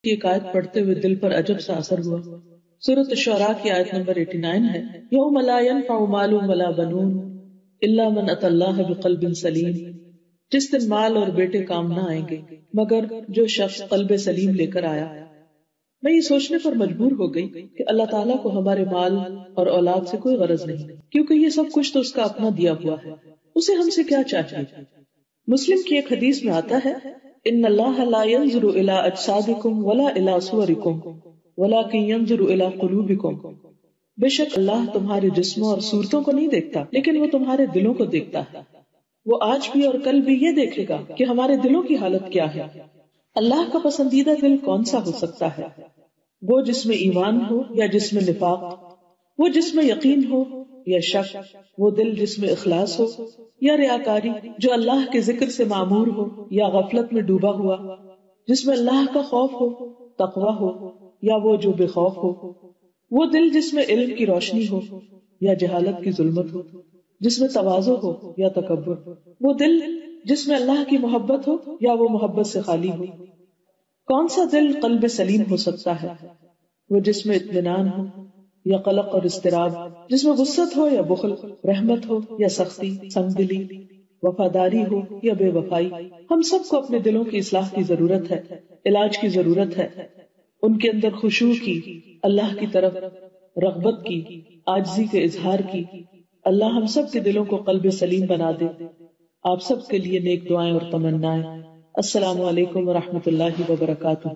کی ایک آیت پڑھتے ہوئے دل پر عجب سا اثر ہوا۔ سورۃ الشعراء کی آیت نمبر 89 ہے، یوم لا ينفع مال ولا بنون الا من اتى اللہ بقلب سلیم، جس دن مال اور بیٹے کام نہ آئیں گے مگر جو شخص قلب سلیم لے کر آیا۔ میں یہ سوچنے پر مجبور ہو گئی کہ اللہ تعالیٰ کو ہمارے مال اور اولاد سے کوئی غرض نہیں، کیونکہ یہ سب کچھ تو اس کا اپنا دیا ہوا ہے، اسے ہم سے کیا چاہیے۔ مسلم کی ایک حدیث میں آتا ہے، ان اللہ لا ينظر الى اجسادکم ولا الى صورکم ولکن ينظر الى قلوبکم، بے شک اللہ تمہارے جسموں اور صورتوں کو نہیں دیکھتا لیکن وہ تمہارے دلوں کو دیکھتا ہے۔ وہ آج بھی اور کل بھی یہ دیکھے گا کہ ہمارے دلوں کی حالت کیا ہے۔ اللہ کا پسندیدہ دل کون سا ہو سکتا ہے؟ وہ جس میں ایمان ہو یا جس میں نفاق، وہ جس میں یقین ہو یا شک، وہ دل جس میں اخلاص ہو یا ریاکاری، جو اللہ کے ذکر سے معمور ہو یا غفلت میں ڈوبا ہوا، جس میں اللہ کا خوف ہو، تقوی ہو یا وہ جو بے خوف ہو، وہ دل جس میں علم کی روشنی ہو یا جہالت کی ظلمت ہو، جس میں تواضع ہو یا تکبر، وہ دل جس میں اللہ کی محبت ہو یا وہ محبت سے خالی ہو۔ کون سا دل قلب سلیم ہو سکتا ہے؟ وہ جس میں اطمینان ہو یا قلق اور اضطراب، جس میں غصت ہو یا بخل، رحمت ہو یا سختی، سنگ دلی، وفاداری ہو یا بے وفائی۔ ہم سب کو اپنے دلوں کی اصلاح کی ضرورت ہے، علاج کی ضرورت ہے، ان کے اندر خشوع کی، اللہ کی طرف رغبت کی، عاجزی کے اظہار کی۔ اللہ ہم سب کے دلوں کو قلب سلیم بنا دے۔ آپ سب کے لیے نیک دعائیں اور تمنائیں۔ السلام علیکم ورحمۃ اللہ وبرکاتہ۔